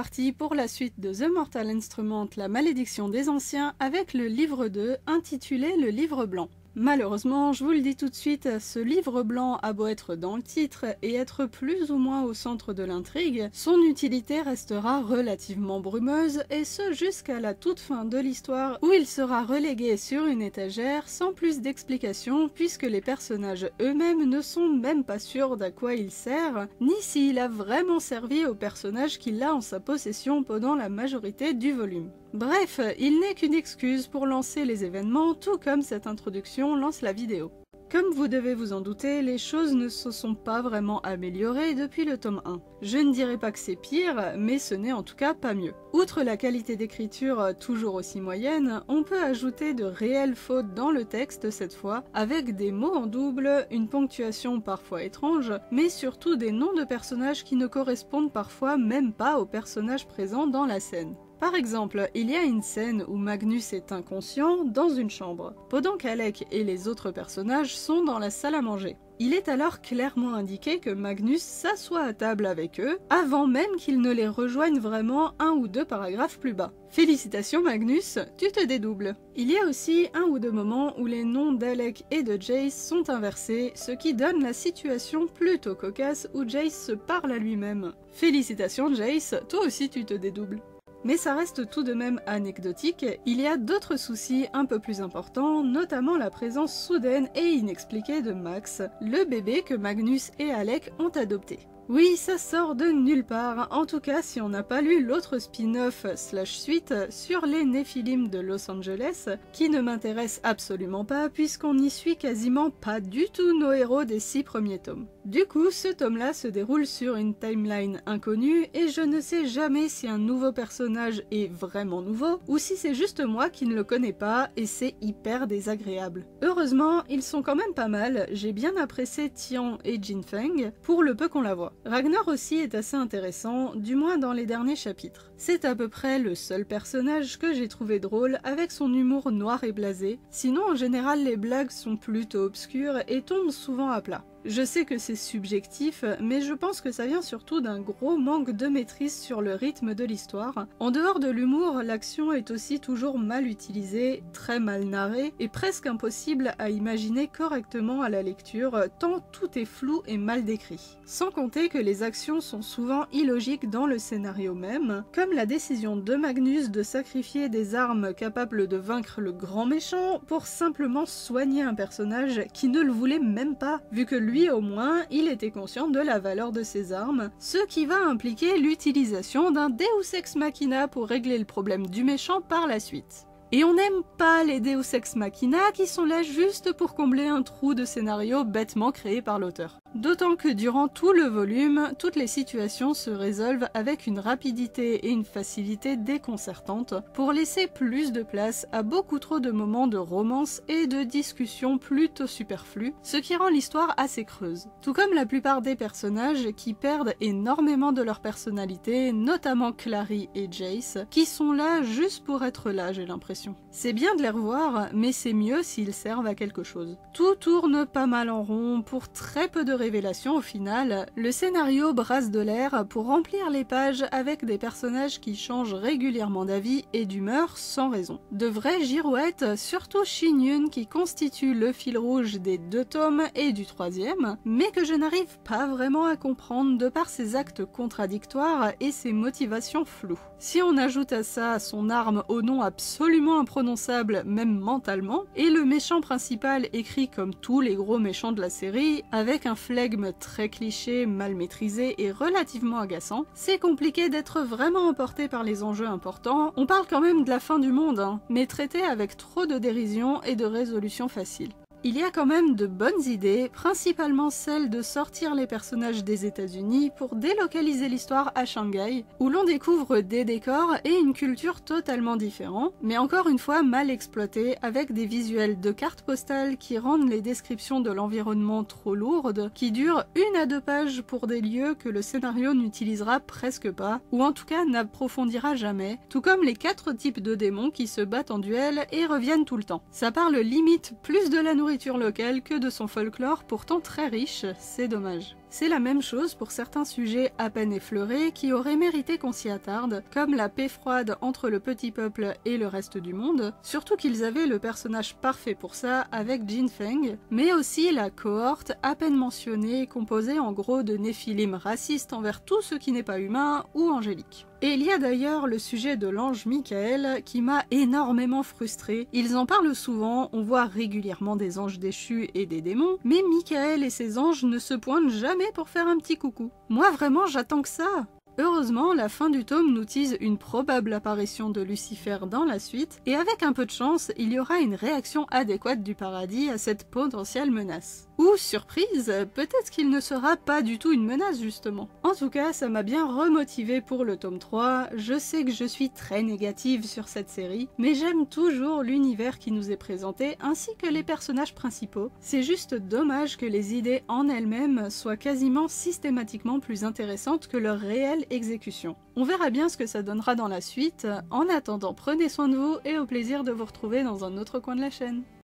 reparti pour la suite de The Mortal Instrument, la malédiction des anciens, avec le livre 2, intitulé Le Livre Blanc. Malheureusement, je vous le dis tout de suite, ce livre blanc a beau être dans le titre et être plus ou moins au centre de l'intrigue, son utilité restera relativement brumeuse, et ce jusqu'à la toute fin de l'histoire où il sera relégué sur une étagère sans plus d'explications, puisque les personnages eux-mêmes ne sont même pas sûrs d'à quoi il sert, ni s'il a vraiment servi au personnage qu'il a en sa possession pendant la majorité du volume. Bref, il n'est qu'une excuse pour lancer les événements, tout comme cette introduction lance la vidéo. Comme vous devez vous en douter, les choses ne se sont pas vraiment améliorées depuis le tome 1. Je ne dirais pas que c'est pire, mais ce n'est en tout cas pas mieux. Outre la qualité d'écriture toujours aussi moyenne, on peut ajouter de réelles fautes dans le texte cette fois, avec des mots en double, une ponctuation parfois étrange, mais surtout des noms de personnages qui ne correspondent parfois même pas aux personnages présents dans la scène. Par exemple, il y a une scène où Magnus est inconscient dans une chambre, pendant qu'Alec et les autres personnages sont dans la salle à manger. Il est alors clairement indiqué que Magnus s'assoit à table avec eux, avant même qu'il ne les rejoigne vraiment un ou deux paragraphes plus bas. Félicitations Magnus, tu te dédoubles. Il y a aussi un ou deux moments où les noms d'Alec et de Jace sont inversés, ce qui donne la situation plutôt cocasse où Jace se parle à lui-même. Félicitations Jace, toi aussi tu te dédoubles. Mais ça reste tout de même anecdotique, il y a d'autres soucis un peu plus importants, notamment la présence soudaine et inexpliquée de Max, le bébé que Magnus et Alec ont adopté. Oui, ça sort de nulle part, en tout cas si on n'a pas lu l'autre spin-off / suite sur les Néphilim de Los Angeles, qui ne m'intéresse absolument pas puisqu'on n'y suit quasiment pas du tout nos héros des 6 premiers tomes. Du coup, ce tome-là se déroule sur une timeline inconnue et je ne sais jamais si un nouveau personnage est vraiment nouveau ou si c'est juste moi qui ne le connais pas et c'est hyper désagréable. Heureusement, ils sont quand même pas mal, j'ai bien apprécié Tian et Jinfeng pour le peu qu'on la voit. Ragnar aussi est assez intéressant, du moins dans les derniers chapitres. C'est à peu près le seul personnage que j'ai trouvé drôle avec son humour noir et blasé, sinon en général les blagues sont plutôt obscures et tombent souvent à plat. Je sais que c'est subjectif, mais je pense que ça vient surtout d'un gros manque de maîtrise sur le rythme de l'histoire. En dehors de l'humour, l'action est aussi toujours mal utilisée, très mal narrée, et presque impossible à imaginer correctement à la lecture, tant tout est flou et mal décrit. Sans compter que les actions sont souvent illogiques dans le scénario même, comme la décision de Magnus de sacrifier des armes capables de vaincre le grand méchant pour simplement soigner un personnage qui ne le voulait même pas, vu que lui au moins, il était conscient de la valeur de ses armes, ce qui va impliquer l'utilisation d'un Deus Ex Machina pour régler le problème du méchant par la suite. Et on n'aime pas les Deus Ex Machina qui sont là juste pour combler un trou de scénario bêtement créé par l'auteur. D'autant que durant tout le volume, toutes les situations se résolvent avec une rapidité et une facilité déconcertantes pour laisser plus de place à beaucoup trop de moments de romance et de discussions plutôt superflues, ce qui rend l'histoire assez creuse. Tout comme la plupart des personnages qui perdent énormément de leur personnalité, notamment Clary et Jace, qui sont là juste pour être là, j'ai l'impression. C'est bien de les revoir, mais c'est mieux s'ils servent à quelque chose. Tout tourne pas mal en rond pour très peu de révélations au final. Le scénario brasse de l'air pour remplir les pages avec des personnages qui changent régulièrement d'avis et d'humeur sans raison. De vraies girouettes, surtout Shin-Yun qui constitue le fil rouge des 2 tomes et du 3e, mais que je n'arrive pas vraiment à comprendre de par ses actes contradictoires et ses motivations floues. Si on ajoute à ça son arme au nom absolument imprononçable même mentalement, et le méchant principal écrit comme tous les gros méchants de la série, avec un flegme très cliché, mal maîtrisé et relativement agaçant, c'est compliqué d'être vraiment emporté par les enjeux importants. On parle quand même de la fin du monde, hein, mais traité avec trop de dérision et de résolution facile. Il y a quand même de bonnes idées, principalement celle de sortir les personnages des États-Unis pour délocaliser l'histoire à Shanghai, où l'on découvre des décors et une culture totalement différents, mais encore une fois mal exploités, avec des visuels de cartes postales qui rendent les descriptions de l'environnement trop lourdes, qui durent 1 à 2 pages pour des lieux que le scénario n'utilisera presque pas, ou en tout cas n'approfondira jamais, tout comme les 4 types de démons qui se battent en duel et reviennent tout le temps. Ça parle limite plus de la nourriture locale que de son folklore pourtant très riche, c'est dommage. C'est la même chose pour certains sujets à peine effleurés qui auraient mérité qu'on s'y attarde, comme la paix froide entre le petit peuple et le reste du monde, surtout qu'ils avaient le personnage parfait pour ça avec Jin Feng, mais aussi la cohorte à peine mentionnée composée en gros de néphilim racistes envers tout ce qui n'est pas humain ou angélique. Et il y a d'ailleurs le sujet de l'ange Michael qui m'a énormément frustrée. Ils en parlent souvent, on voit régulièrement des anges déchus et des démons, mais Michael et ses anges ne se pointent jamais pour faire un petit coucou. Moi vraiment j'attends que ça. Heureusement, la fin du tome nous tease une probable apparition de Lucifer dans la suite, et avec un peu de chance, il y aura une réaction adéquate du paradis à cette potentielle menace. Ou, surprise, peut-être qu'il ne sera pas du tout une menace justement. En tout cas, ça m'a bien remotivée pour le tome 3, je sais que je suis très négative sur cette série, mais j'aime toujours l'univers qui nous est présenté ainsi que les personnages principaux. C'est juste dommage que les idées en elles-mêmes soient quasiment systématiquement plus intéressantes que leur réelle exécution. On verra bien ce que ça donnera dans la suite. En attendant, prenez soin de vous et au plaisir de vous retrouver dans un autre coin de la chaîne.